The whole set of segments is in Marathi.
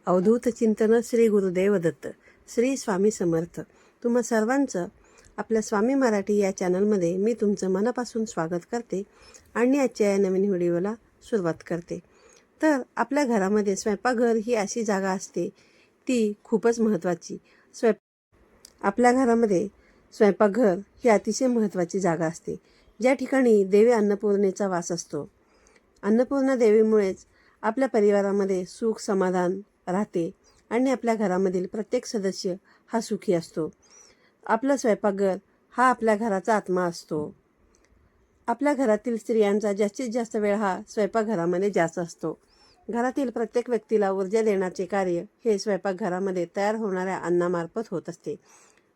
अवधूत चिंतन श्री गुरुदेव दत्त. श्री स्वामी समर्थ. तुम्हा सर्वांचं आपल्या स्वामी मराठी या चॅनलमध्ये मी तुमचं मनापासून स्वागत करते आणि आजच्या या नवीन व्हिडिओला सुरुवात करते. तर आपल्या घरामध्ये स्वयंपाकघर ही अशी जागा असते ती खूपच महत्त्वाची. आपल्या घरामध्ये स्वयंपाकघर ही अतिशय महत्त्वाची जागा असते, ज्या ठिकाणी देवी अन्नपूर्णेचा वास असतो. अन्नपूर्णा देवीमुळेच आपल्या परिवारामध्ये सुख समाधान राहते आणि आपल्या घरामधील प्रत्येक सदस्य हा सुखी असतो. आपलं स्वयंपाकघर हा आपल्या घराचा आत्मा असतो. आपल्या घरातील स्त्रियांचा जास्तीत जास्त वेळ हा स्वयंपाकघरामध्ये जास्त असतो. घरातील प्रत्येक व्यक्तीला ऊर्जा देण्याचे कार्य हे स्वयंपाकघरामध्ये तयार होणाऱ्या अन्नामार्फत होत असते.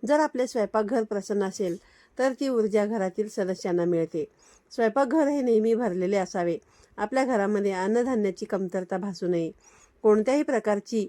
जर आपले स्वयंपाकघर प्रसन्न असेल तर ती ऊर्जा घरातील सदस्यांना मिळते. स्वयंपाकघर हे नेहमी भरलेले असावे. आपल्या घरामध्ये अन्नधान्याची कमतरता भासू नये. कोणत्याही प्रकारची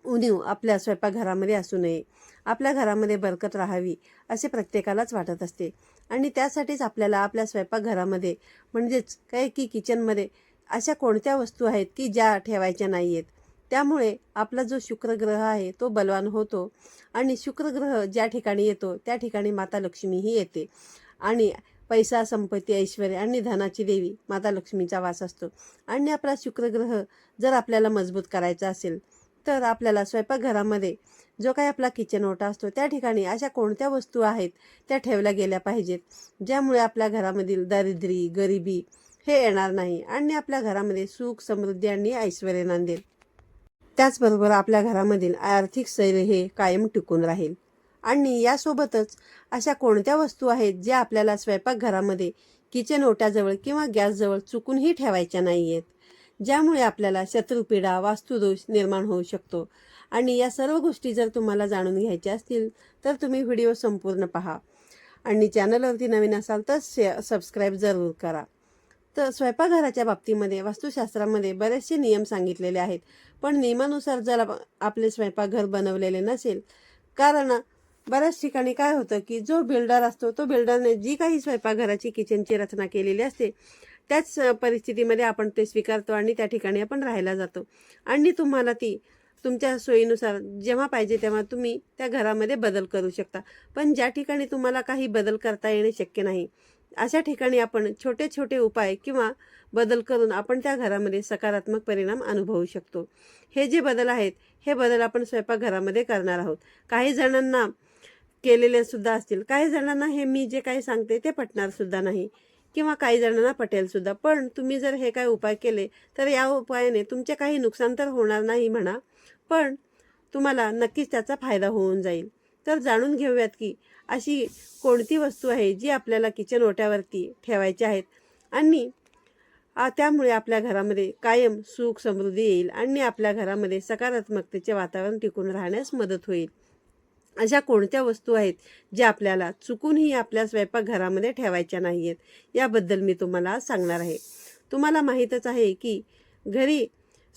उणीव आपल्या स्वयंपाकघरामध्ये असू नये. आपल्या घरामध्ये बरकत राहावी असे प्रत्येकालाच वाटत असते आणि त्यासाठीच आपल्याला आपल्या स्वयंपाकघरामध्ये म्हणजेच काय की किचनमध्ये अशा कोणत्या वस्तू आहेत की ज्या ठेवायच्या नाही आहेत. त्यामुळे आपला जो शुक्रग्रह आहे तो बलवान होतो आणि शुक्रग्रह ज्या ठिकाणी येतो त्या ठिकाणी माता लक्ष्मीही येते आणि पैसा संपत्ती ऐश्वर आणि धनाची देवी माता लक्ष्मीचा वास असतो. आणि आपला शुक्रग्रह जर आपल्याला मजबूत करायचा असेल तर आपल्याला स्वयंपाकघरामध्ये जो काही आपला किचन ओटा असतो त्या ठिकाणी अशा कोणत्या वस्तू आहेत त्या ठेवल्या गेल्या पाहिजेत, ज्यामुळे आपल्या घरामधील दारिद्र्य गरिबी हे येणार नाही आणि आपल्या घरामध्ये सुख समृद्धी आणि ऐश्वर्य नांदेल. त्याचबरोबर आपल्या घरामधील आर्थिक स्थैर्य हे कायम टिकून राहील. आणि यासोबतच अशा कोणत्या वस्तू आहेत ज्या आपल्याला स्वयंपाकघरामध्ये किचन ओट्याजवळ किंवा गॅसजवळ चुकूनही ठेवायच्या नाही आहेत, ज्यामुळे आपल्याला शत्रुपीडा वास्तुदोष निर्माण होऊ शकतो. आणि या सर्व गोष्टी जर तुम्हाला जाणून घ्यायच्या असतील तर तुम्ही व्हिडिओ संपूर्ण पहा आणि चॅनलवरती नवीन असाल तर सबस्क्राईब जरूर करा. तर स्वयंपाकघराच्या बाबतीमध्ये वास्तुशास्त्रामध्ये बरेचसे नियम सांगितलेले आहेत, पण नियमानुसार जर आपले स्वयंपाकघर बनवलेले नसेल, कारण बऱ्याच ठिकाणी काय होतं की जो बिल्डर असतो तो बिल्डरने जी काही स्वयंपाकघराची किचनची रचना केलेली असते त्याच परिस्थितीमध्ये आपण ते स्वीकारतो आणि त्या ठिकाणी आपण राहायला जातो आणि तुम्हाला ती तुमच्या सोयीनुसार जेव्हा पाहिजे तेव्हा तुम्ही त्या घरामध्ये बदल करू शकता. पण ज्या ठिकाणी तुम्हाला काही बदल करता येणे शक्य नाही अशा ठिकाणी आपण छोटे छोटे उपाय किंवा बदल करून आपण त्या घरामध्ये सकारात्मक परिणाम अनुभवू शकतो. हे जे बदल आहेत हे बदल आपण स्वयंपाकघरामध्ये करणार आहोत. काही जणांना केलेले सुद्धा असतील, काही जणांना हे मी जे काही सांगते ते पटणार सुद्धा नाही किंवा काही जणांना पटेल सुद्धा. पण तुम्ही जर हे काही उपाय केले तर या उपायाने तुमचे काही नुकसान तर होणार नाही म्हणा, पण तुम्हाला नक्कीच त्याचा फायदा होऊन जाईल. तर जाणून घेऊयात की अशी कोणती वस्तू आहे जी आपल्याला किचन ओट्यावरती ठेवायची आहेत आणि त्यामुळे आपल्या घरामध्ये कायम सुख समृद्धी येईल आणि आपल्या घरामध्ये सकारात्मकतेचे वातावरण टिकून राहण्यास मदत होईल. अशा कोणत्या वस्तू आहेत ज्या आपल्याला चुकूनही आपल्या स्वयंपाकघरामध्ये ठेवायच्या नाही आहेत याबद्दल मी तुम्हाला आज सांगणार आहे. तुम्हाला माहीतच आहे की घरी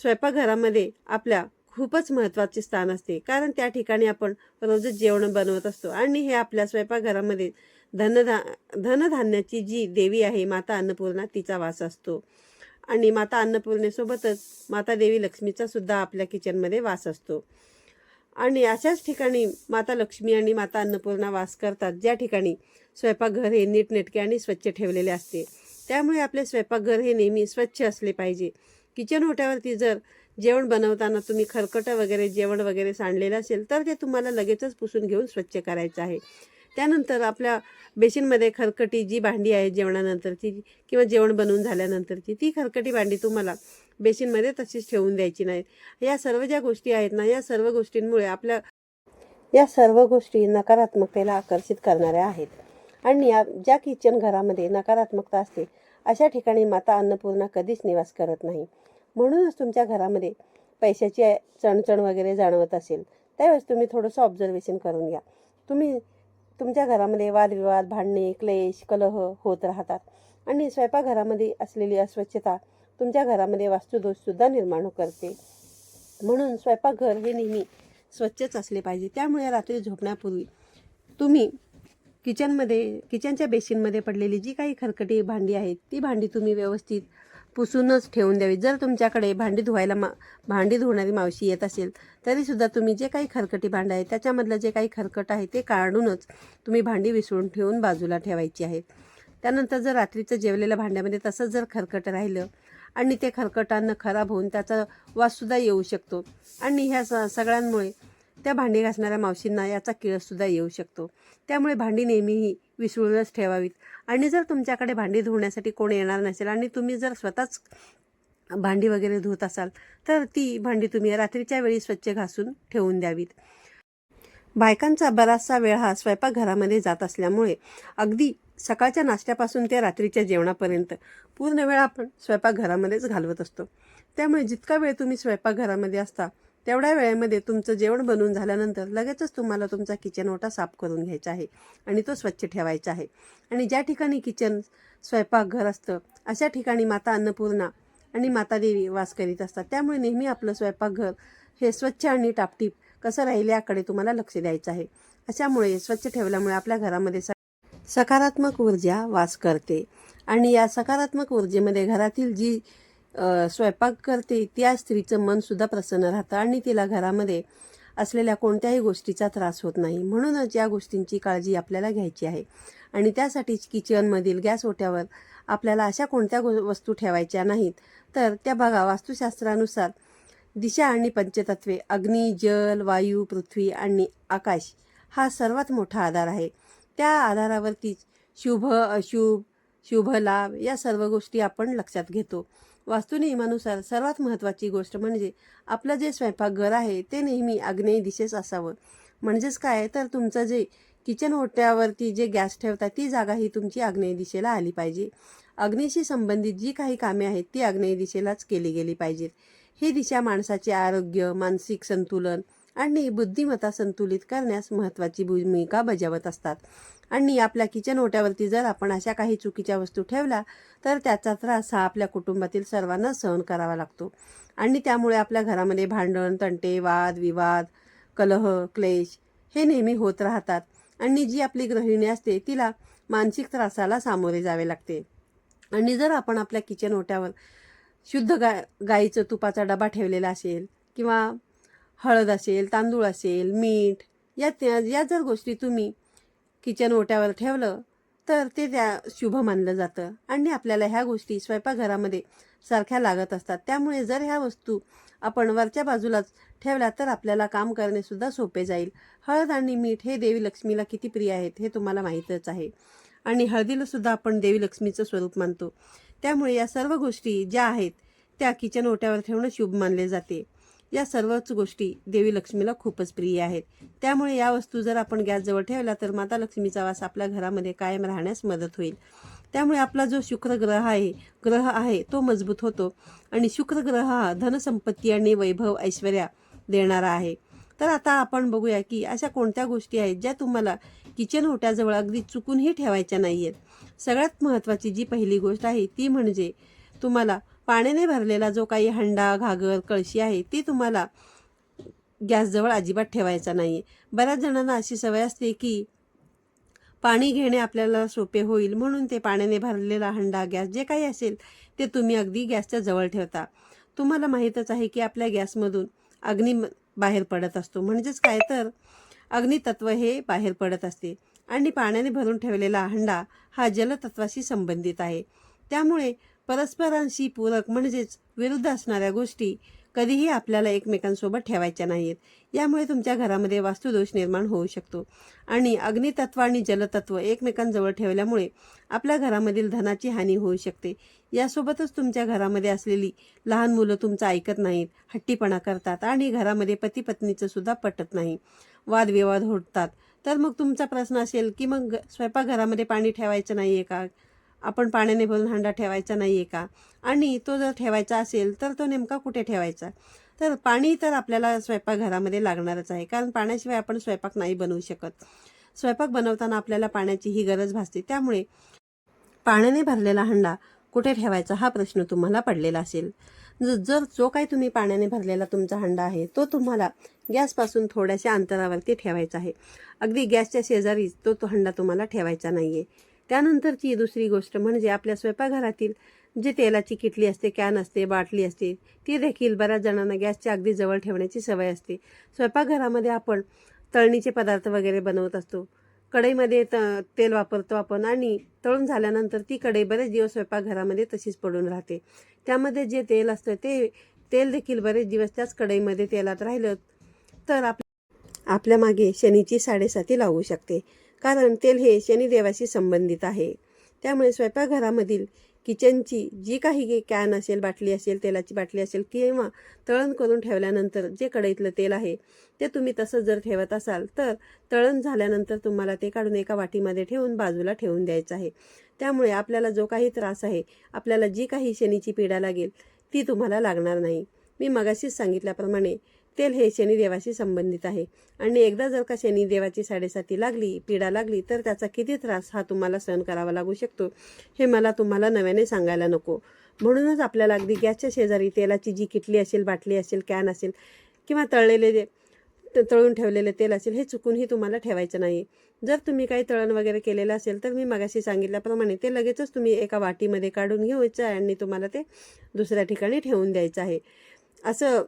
स्वयंपाकघरामध्ये आपल्या खूपच महत्त्वाचे स्थान असते, कारण त्या ठिकाणी आपण रोजच जेवण बनवत असतो आणि हे आपल्या स्वयंपाकघरामध्ये धनधान्याची जी देवी आहे माता अन्नपूर्णा तिचा वास असतो. आणि माता अन्नपूर्णेसोबतच माता देवी लक्ष्मीचा सुद्धा आपल्या किचनमध्ये वास असतो. आणि अशाच ठिकाणी माता लक्ष्मी आणि माता अन्नपूर्णा वास करतात ज्या ठिकाणी स्वयंपाकघर हे नीटनेटके आणि स्वच्छ ठेवलेले असते. त्यामुळे आपले स्वयंपाकघर हे नेहमी स्वच्छ असले पाहिजे. किचन ओट्यावरती जर जेवण बनवताना तुम्ही खरकटं वगैरे जेवण वगैरे सांडलेलं असेल तर ते तुम्हाला लगेचच पुसून घेऊन स्वच्छ करायचं आहे. त्यानंतर आपल्या बेसिनमध्ये खरकटी जी भांडी आहे जेवणानंतरची किंवा जेवण बनवून झाल्यानंतरची ती खरकटी भांडी तुम्हाला बेसिनमध्ये तशीच ठेवून द्यायची नाही. या सर्व ज्या गोष्टी आहेत ना, या सर्व गोष्टींमुळे या सर्व गोष्टी नकारात्मकतेला आकर्षित करणाऱ्या आहेत आणि ज्या किचन घरामध्ये नकारात्मकता असते अशा ठिकाणी माता अन्नपूर्णा कधीच निवास करत नाही. म्हणूनच तुमच्या घरामध्ये पैशाची चणचण वगैरे जाणवत असेल त्यावेळेस तुम्ही थोडंसं ऑब्झर्वेशन करून घ्या. तुमच्या घरामध्ये वादविवाद भांडणे क्लेश कलह होत राहतात आणि स्वयंपाकघरामध्ये असलेली अस्वच्छता तुमच्या घरामध्ये वास्तुदोषसुद्धा निर्माण करते. म्हणून स्वयंपाकघर हे नेहमी स्वच्छच असले पाहिजे. त्यामुळे रात्री झोपण्यापूर्वी तुम्ही किचनच्या बेसिनमध्ये पडलेली जी काही खरकटी भांडी आहेत ती भांडी तुम्ही व्यवस्थित पुसूनच ठेवून द्यावी. जर तुमच्याकडे भांडी धुणारी मावशी येत असेल तरीसुद्धा तुम्ही जे काही खरकटी भांडं आहे त्याच्यामधलं जे काही खरकट आहे ते काढूनच तुम्ही भांडी विसळून ठेवून बाजूला ठेवायची आहेत. त्यानंतर जर रात्रीचं जेवलेल्या भांड्यामध्ये तसंच जर खरकट राहिलं आणि ते खरकट अन्न खराब होऊन त्याचा वाससुद्धा येऊ शकतो आणि ह्या सगळ्यांमुळे त्या भांडी घासणाऱ्या मावशींना याचा किळससुद्धा येऊ शकतो. त्यामुळे भांडी नेहमीही विसळूनच ठेवावीत. आणि जर तुमच्याकडे भांडी धुण्यासाठी कोण येणार नसेल आणि तुम्ही जर स्वतःच भांडी वगैरे धुत असाल तर ती भांडी तुम्ही रात्रीच्या वेळी स्वच्छ घासून ठेवून द्यावीत. बायकांचा बराचसा वेळ हा स्वयंपाकघरामध्ये जात असल्यामुळे अगदी सकाळच्या नाश्त्यापासून ते रात्रीच्या जेवणापर्यंत पूर्ण वेळ आपण स्वयंपाकघरामध्येच घालवत असतो. त्यामुळे जितका वेळ तुम्ही स्वयंपाकघरामध्ये असता तेवढ्या वेळेमध्ये तुमचं जेवण बनवून झाल्यानंतर लगेचच तुम्हाला तुमचा किचन ओटा साफ करून घ्यायचा आहे आणि तो स्वच्छ ठेवायचा आहे. आणि ज्या ठिकाणी किचन स्वयंपाकघर असतं अशा ठिकाणी माता अन्नपूर्णा आणि माता देवी वास करीत असतात. त्यामुळे नेहमी आपलं स्वयंपाकघर हे स्वच्छ आणि टापटीप कसं राहील याकडे तुम्हाला लक्ष द्यायचं आहे. अशामुळे स्वच्छ ठेवल्यामुळे आपल्या घरामध्ये सकारात्मक ऊर्जा वास करते आणि या सकारात्मक ऊर्जेमध्ये घरातील जी स्वयंपाक करते त्या स्त्रीचं मनसुद्धा प्रसन्न राहतं आणि तिला घरामध्ये असलेल्या कोणत्याही गोष्टीचा त्रास होत नाही. म्हणूनच या गोष्टींची काळजी आपल्याला घ्यायची आहे आणि त्यासाठीच किचनमधील गॅस ओट्यावर आपल्याला अशा कोणत्या वस्तू ठेवायच्या नाहीत. तर त्या बघा, वास्तुशास्त्रानुसार दिशा आणि पंचतत्वे अग्नी, जल, वायू, पृथ्वी आणि आकाश हा सर्वात मोठा आधार आहे. त्या आधारावरतीच शुभ, अशुभ, शुभ लाभ या सर्व गोष्टी आपण लक्षात घेतो. वास्तुनियमानुसार सर्वात महत्त्वाची गोष्ट म्हणजे आपलं जे स्वयंपाकघर आहे ते नेहमी आग्नेय दिशेस असावं. म्हणजेच काय तर तुमचं जे किचन ओट्यावरती जे गॅस ठेवता ती जागा ही तुमची आग्नेय दिशेला आली पाहिजे. अग्नीशी संबंधित जी काही कामे आहेत ती आग्नेय दिशेलाच केली गेली पाहिजेत. ही दिशा माणसाचे आरोग्य, मानसिक संतुलन आणि बुद्धिमत्ता संतुलित करण्यास महत्त्वाची भूमिका बजावत असतात. आणि आपल्या किचन ओट्यावरती जर आपण अशा काही चुकीच्या वस्तू ठेवल्या तर त्याचा त्रास हा आपल्या कुटुंबातील सर्वांना सहन करावा लागतो आणि त्यामुळे आपल्या घरामध्ये भांडण, तंटे, वाद विवाद, कलह, क्लेश हे नेहमी होत राहतात आणि जी आपली गृहिणी असते तिला मानसिक त्रासाला सामोरे जावे लागते. आणि जर आपण आपल्या किचन ओट्यावर शुद्ध गाईचं तुपाचा डबा ठेवलेला असेल किंवा हळद असेल, तांदूळ असेल, मीठ या जर गोष्टी तुम्ही किचन ओट्यावर ठेवलं तर ते त्या शुभ मानलं जातं आणि आपल्याला ह्या गोष्टी स्वयंपाकघरामध्ये सारख्या लागत असतात. त्यामुळे जर ह्या वस्तू आपण वरच्या बाजूलाच ठेवल्या तर आपल्याला काम करणेसुद्धा सोपे जाईल. हळद आणि मीठ हे देवी लक्ष्मीला किती प्रिय आहेत हे तुम्हाला माहीतच आहे आणि हळदीला सुद्धा आपण देवी लक्ष्मीचं स्वरूप मानतो. त्यामुळे या सर्व गोष्टी ज्या आहेत त्या किचन ओट्यावर ठेवणं शुभ मानले जाते. या सर्वच गोष्टी देवी लक्ष्मीला खूपच प्रिय आहेत. त्यामुळे या वस्तू जर आपण गॅसजवळ ठेवल्या तर माता लक्ष्मीचा वास आपल्या घरामध्ये कायम राहण्यास मदत होईल. त्यामुळे आपला जो शुक्र ग्रह आहे तो मजबूत होतो आणि शुक्र ग्रह हा धनसंपत्ती आणि वैभव ऐश्वर्या देणारा आहे. तर आता आपण बघूया की अशा कोणत्या गोष्टी आहेत ज्या तुम्हाला किचन ओट्याजवळ अगदी चुकूनही ठेवायच्या नाही आहेत. सगळ्यात महत्त्वाची जी पहिली गोष्ट आहे ती म्हणजे तुम्हाला पाण्याने भरलेला जो काही हंडा, घागर, कळशी आहे ती तुम्हाला गॅसजवळ अजिबात ठेवायचा नाही आहे. बऱ्याच जणांना अशी सवय असते की पाणी घेणे आपल्याला सोपे होईल म्हणून ते पाण्याने भरलेला हंडा, गॅस जे काही असेल ते तुम्ही अगदी गॅसच्या जवळ ठेवता. तुम्हाला माहीतच आहे की आपल्या गॅसमधून अग्नी बाहेर पडत असतो. म्हणजेच काय तर अग्नितत्व हे बाहेर पडत असते आणि पाण्याने भरून ठेवलेला हंडा हा जलतत्वाशी संबंधित आहे. त्यामुळे परस्परांशी पूरक म्हणजेच विरुद्ध असणाऱ्या गोष्टी कधीही आपल्याला एकमेकांसोबत ठेवायच्या नाहीत. यामुळे तुमच्या घरामध्ये वास्तुदोष निर्माण होऊ शकतो आणि अग्नितत्व आणि जलतत्व एकमेकांजवळ ठेवल्यामुळे आपल्या घरामधील धनाची हानी होऊ शकते. यासोबतच तुमच्या घरामध्ये असलेली लहान मुलं तुमचं ऐकत नाहीत, हट्टीपणा करतात आणि घरामध्ये पती पत्नीचं सुद्धा पटत नाही, वादविवाद होतात. तर मग तुमचा प्रश्न असेल की मग स्वयंपाकघरामध्ये पाणी ठेवायचं नाही आहे का, आपण पाण्याने भरून हंडा ठेवायचा नाही आहे का, आणि तो जर ठेवायचा असेल तर तो नेमका कुठे ठेवायचा. तर पाणी तर आपल्याला स्वयंपाकघरामध्ये लागणारच आहे, कारण पाण्याशिवाय आपण स्वयंपाक नाही बनवू शकत. स्वयंपाक बनवताना आपल्याला पाण्याची ही गरज भासते. त्यामुळे पाण्याने भरलेला हंडा कुठे ठेवायचा हा प्रश्न तुम्हाला पडलेला असेल. जर जो काही तुम्ही पाण्याने भरलेला तुमचा हंडा आहे तो तुम्हाला गॅसपासून थोड्याशा अंतरावरती ठेवायचा आहे. अगदी गॅसच्या शेजारीच तो हंडा तुम्हाला ठेवायचा नाही आहे. त्यानंतरची दुसरी गोष्ट म्हणजे आपल्या स्वयंपाकघरातील जी तेलाची किटली असते, कॅन असते, बाटली असते, ती देखील बऱ्याच जणांना गॅसच्या अगदी जवळ ठेवण्याची सवय असते. स्वयंपाकघरामध्ये आपण तळणीचे पदार्थ वगैरे बनवत असतो. कढईमध्ये तेल वापरतो आपण आणि तळून झाल्यानंतर ती कढई बरेच दिवस स्वयंपाकघरामध्ये तशीच पडून राहते. त्यामध्ये जे तेल असतं ते तेल देखील बरेच दिवस त्याच कढईमध्ये तेलात राहिलं तर आपल्या मागे शनीची साडेसाती लागू शकते. कारण तेल हे शनिदेवाशी संबंधित आहे. त्यामुळे स्वयंपाकघरामधील किचनची जी काही कॅन असेल, बाटली असेल, तेलाची बाटली असेल किंवा तळण करून ठेवल्यानंतर जे कढईतलं तेल आहे ते तुम्ही तसंच जर ठेवत असाल तर तळण झाल्यानंतर तुम्हाला ते काढून एका वाटीमध्ये ठेवून बाजूला ठेवून द्यायचं आहे. त्यामुळे आपल्याला जो काही त्रास आहे, आपल्याला जी काही शनीची पीडा लागेल ती तुम्हाला लागणार नाही. मी मगाशीच सांगितल्याप्रमाणे तेल हे शनिदेवाशी संबंधित आहे आणि एकदा जर का शनिदेवाची साडेसाती लागली, पीडा लागली तर त्याचा किती त्रास हा तुम्हाला सहन करावा लागू शकतो हे मला तुम्हाला नव्याने सांगायला नको. म्हणूनच आपल्याला अगदी गॅसच्या शेजारी तेलाची जी किटली असेल, बाटली असेल, कॅन असेल किंवा तळून ठेवलेले तेल असेल हे चुकूनही तुम्हाला ठेवायचं नाही. जर तुम्ही काही तळण वगैरे केलेलं असेल तर मी मगाशी सांगितल्याप्रमाणे ते लगेचच तुम्ही एका वाटीमध्ये काढून घ्यायचं आहे आणि तुम्हाला ते दुसऱ्या ठिकाणी ठेवून द्यायचं आहे. असं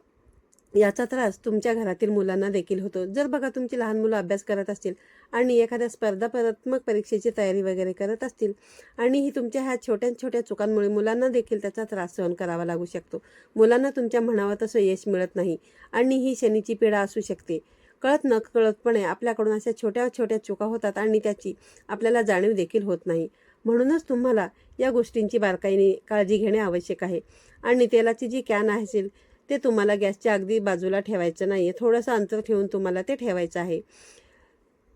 याचा त्रास तुमच्या घरातील मुलांना देखील होतो. जर बघा तुमची लहान मुलं अभ्यास करत असतील आणि एखाद्या स्पर्धात्मक परीक्षेची तयारी वगैरे करत असतील आणि ही तुमच्या ह्या छोट्या छोट्या चुकांमुळे मुलांना देखील त्याचा त्रास सहन करावा लागू शकतो. मुलांना तुमच्या म्हणावं तसं यश मिळत नाही आणि ही शनीची पीडा असू शकते. कळत नकळतपणे आपल्याकडून अशा छोट्या छोट्या चुका होतात आणि त्याची आपल्याला जाणीव देखील होत नाही. म्हणूनच तुम्हाला या गोष्टींची बारकाईने काळजी घेणे आवश्यक आहे. आणि तेलाची जी कॅन असेल ते तुम्हाला गॅसच्या अगदी बाजूला ठेवायचं नाही आहे. थोडंसं अंतर ठेवून तुम्हाला ते ठेवायचं आहे.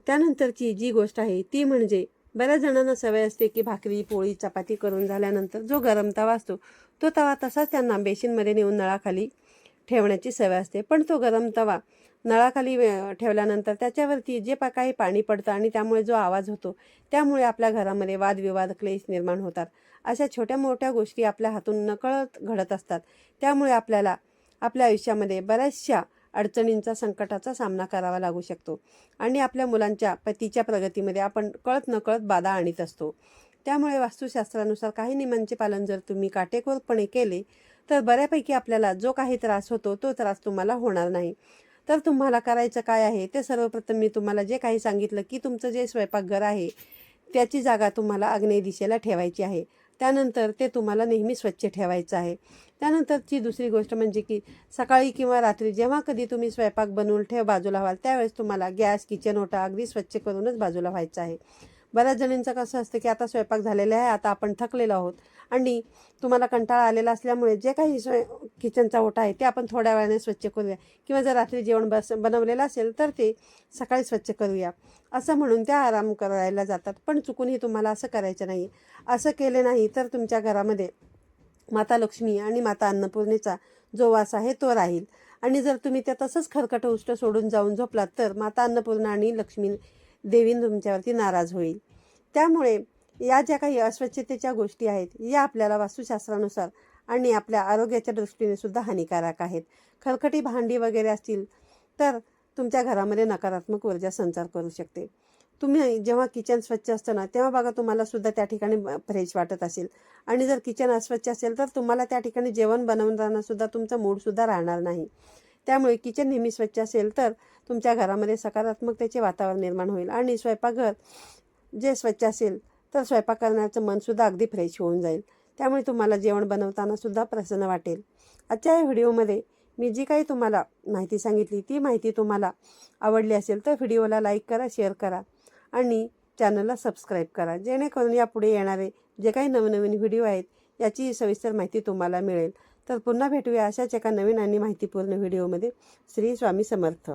त्यानंतरची जी गोष्ट आहे ती म्हणजे बऱ्याच जणांना सवय असते की भाकरी, पोळी, चपाती करून झाल्यानंतर जो गरम तवा असतो तो तवा तसाच त्यांना बेसिनमध्ये नेऊन नळाखाली ठेवण्याची सवय असते. पण तो गरम तवा नळाखाली ठेवल्यानंतर त्याच्यावरती जे काही पाणी पडतं आणि त्यामुळे जो आवाज होतो त्यामुळे आपल्या घरामध्ये वादविवाद, क्लेश निर्माण होतात. अशा छोट्या मोठ्या गोष्टी आपल्या हातून नकळत घडत असतात. त्यामुळे आपल्याला आपल्या आयुष्यामध्ये बऱ्याचशा अडचणींचा, संकटाचा सामना करावा लागू शकतो आणि आपल्या मुलांच्या पतीच्या प्रगतीमध्ये आपण कळत नकळत बाधा आणत असतो. त्यामुळे वास्तुशास्त्रानुसार काही नियमांचे पालन जर तुम्ही काटेकोरपणे केले तर बऱ्यापैकी आपल्याला जो काही त्रास होतो तो त्रास तुम्हाला होणार नाही. तर तुम्हाला करायचं काय आहे ते सर्वप्रथम मी तुम्हाला जे काही सांगितलं की तुमचं जे स्वयंपाकघर आहे त्याची जागा तुम्हाला आग्नेय दिशेला ठेवायची आहे. त्यानंतर ते तुम्हाला नेहमी स्वच्छ ठेवायचं आहे. त्यानंतरची दुसरी गोष्ट म्हणजे की सकाळी किंवा रात्री जेव्हा कधी तुम्ही स्वयंपाक बनवून बाजूला व्हाल त्यावेळेस तुम्हाला गॅस, किचन ओटा अगदी स्वच्छ करूनच बाजूला व्हायचं आहे. बऱ्याच जणांचं कसं असतं की आता स्वयंपाक झालेला आहे, आता आपण थकलेलो आहोत आणि तुम्हाला कंटाळा आलेला असल्यामुळे जे काही किचनचा ओटा आहे ते आपण थोड्या वेळाने स्वच्छ करूया किंवा जर रात्री जेवण बनवलेलं असेल तर ते सकाळी स्वच्छ करूया असं म्हणून त्या आराम करायला जातात. पण चुकूनही तुम्हाला असं करायचं नाही. असं केले नाही तर तुमच्या घरामध्ये माता लक्ष्मी आणि माता अन्नपूर्णेचा जो वास आहे तो राहील आणि जर तुम्ही त्या तसंच खरकट उष्ट सोडून जाऊन झोपलात तर माता अन्नपूर्णा आणि लक्ष्मी देवी तुमच्यावरती नाराज होईल. त्यामुळे या ज्या काही अस्वच्छतेच्या गोष्टी आहेत या आपल्याला वास्तुशास्त्रानुसार आणि आपल्या आरोग्याच्या दृष्टीने सुद्धा हानिकारक आहेत. खरकटी भांडी वगैरे असतील तर तुमच्या घरामध्ये नकारात्मक ऊर्जा संचार करू शकते. तुम्ही जेव्हा किचन स्वच्छ असतं ना तेव्हा बघा तुम्हाला सुद्धा त्या ठिकाणी फ्रेश वाटत असेल आणि जर किचन अस्वच्छ असेल तर तुम्हाला त्या ठिकाणी जेवण बनवताना सुद्धा तुमचा मूडसुद्धा राहणार नाही. त्यामुळे किचन नेहमी स्वच्छ असेल तर तुमच्या घरामध्ये सकारात्मकतेचे वातावरण निर्माण होईल आणि स्वयंपाकघर जे स्वच्छ असेल तर स्वयंपाक करण्याचं मनसुद्धा अगदी फ्रेश होऊन जाईल. त्यामुळे तुम्हाला जेवण बनवताना सुद्धा प्रसन्न वाटेल. आजच्या या व्हिडिओमध्ये मी जी काही तुम्हाला माहिती सांगितली ती माहिती तुम्हाला आवडली असेल तर व्हिडिओला लाईक करा, शेअर करा आणि चॅनलला सबस्क्राईब करा, जेणेकरून यापुढे येणारे जे काही नवनवीन व्हिडिओ आहेत याची सविस्तर माहिती तुम्हाला मिळेल. तर पुन्हा भेटूया अशाच एका नवीन आणि माहितीपूर्ण व्हिडिओमध्ये. श्री स्वामी समर्थ.